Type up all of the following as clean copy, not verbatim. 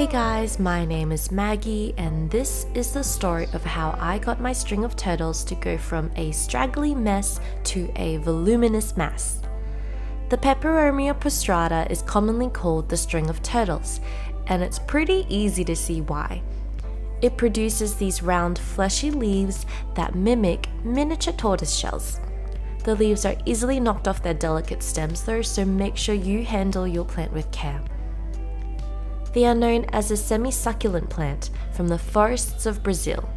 Hey guys, my name is Maggie and this is the story of how I got my string of turtles to go from a straggly mess to a voluminous mass. The Peperomia Prostrata is commonly called the string of turtles, and it's pretty easy to see why. It produces these round fleshy leaves that mimic miniature tortoise shells. The leaves are easily knocked off their delicate stems though, so make sure you handle your plant with care. They are known as a semi-succulent plant from the forests of Brazil.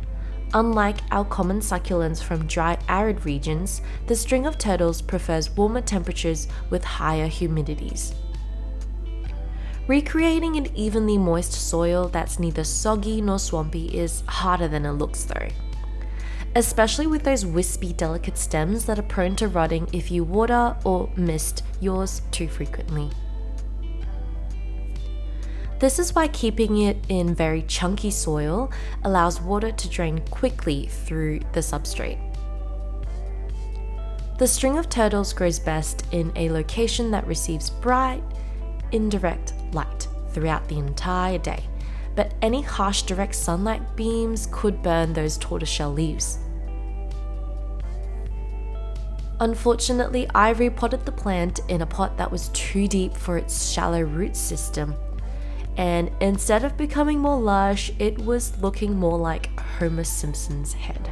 Unlike our common succulents from dry, arid regions, the string of turtles prefers warmer temperatures with higher humidities. Recreating an evenly moist soil that's neither soggy nor swampy is harder than it looks though, especially with those wispy, delicate stems that are prone to rotting if you water or mist yours too frequently. This is why keeping it in very chunky soil allows water to drain quickly through the substrate. The string of turtles grows best in a location that receives bright, indirect light throughout the entire day, but any harsh direct sunlight beams could burn those tortoiseshell leaves. Unfortunately, I repotted the plant in a pot that was too deep for its shallow root system. And instead of becoming more lush, it was looking more like Homer Simpson's head.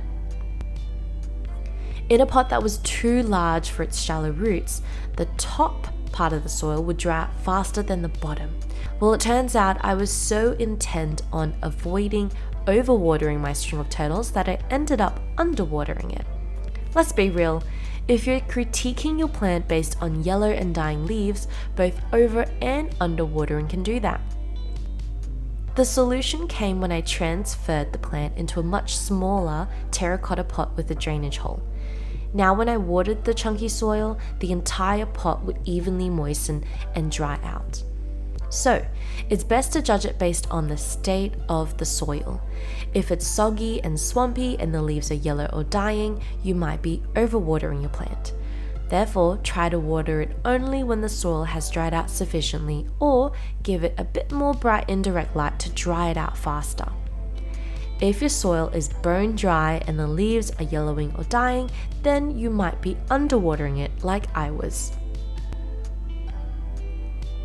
In a pot that was too large for its shallow roots, the top part of the soil would dry out faster than the bottom. Well, it turns out I was so intent on avoiding overwatering my string of turtles that I ended up underwatering it. Let's be real, if you're critiquing your plant based on yellow and dying leaves, both over and underwatering can do that. The solution came when I transferred the plant into a much smaller terracotta pot with a drainage hole. Now when I watered the chunky soil, the entire pot would evenly moisten and dry out. So, it's best to judge it based on the state of the soil. If it's soggy and swampy and the leaves are yellow or dying, you might be overwatering your plant. Therefore, try to water it only when the soil has dried out sufficiently, or give it a bit more bright indirect light to dry it out faster. If your soil is bone dry and the leaves are yellowing or dying, then you might be underwatering it like I was.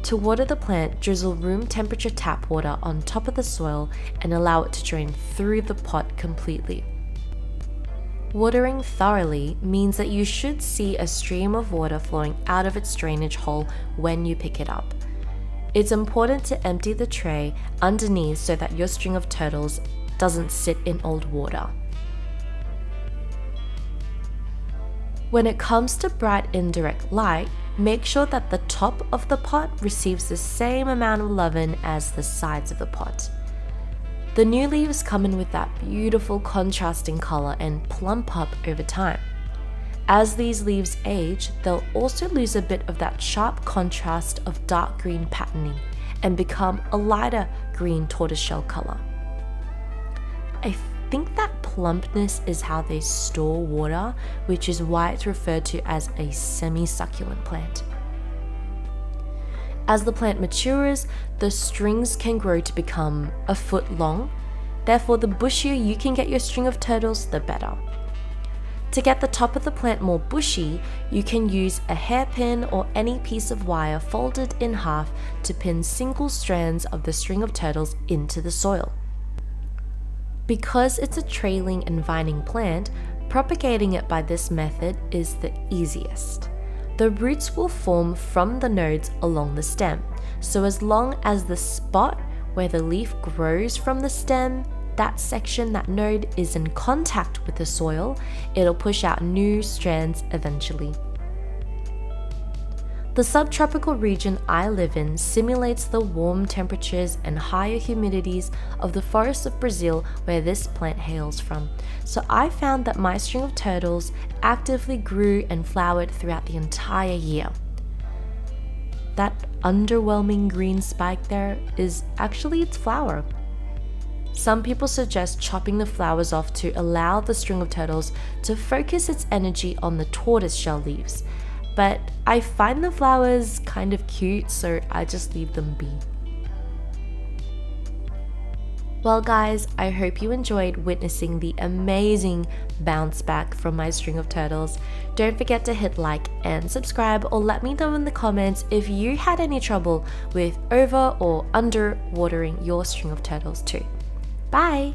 To water the plant, drizzle room temperature tap water on top of the soil and allow it to drain through the pot completely. Watering thoroughly means that you should see a stream of water flowing out of its drainage hole when you pick it up. It's important to empty the tray underneath so that your string of turtles doesn't sit in old water. When it comes to bright indirect light, make sure that the top of the pot receives the same amount of leaven as the sides of the pot. The new leaves come in with that beautiful contrasting color and plump up over time. As these leaves age, they'll also lose a bit of that sharp contrast of dark green patterning and become a lighter green tortoiseshell color. I think that plumpness is how they store water, which is why it's referred to as a semi-succulent plant. As the plant matures, the strings can grow to become a foot long. Therefore, the bushier you can get your string of turtles, the better. To get the top of the plant more bushy, you can use a hairpin or any piece of wire folded in half to pin single strands of the string of turtles into the soil. Because it's a trailing and vining plant, propagating it by this method is the easiest. The roots will form from the nodes along the stem, so as long as the spot where the leaf grows from the stem, that section, that node, is in contact with the soil, it'll push out new strands eventually. The subtropical region I live in simulates the warm temperatures and higher humidities of the forests of Brazil where this plant hails from, so I found that my string of turtles actively grew and flowered throughout the entire year. That underwhelming green spike there is actually its flower. Some people suggest chopping the flowers off to allow the string of turtles to focus its energy on the tortoiseshell leaves, but I find the flowers kind of cute, so I just leave them be. Well guys, I hope you enjoyed witnessing the amazing bounce back from my string of turtles. Don't forget to hit like and subscribe, or let me know in the comments if you had any trouble with over or under watering your string of turtles too. Bye!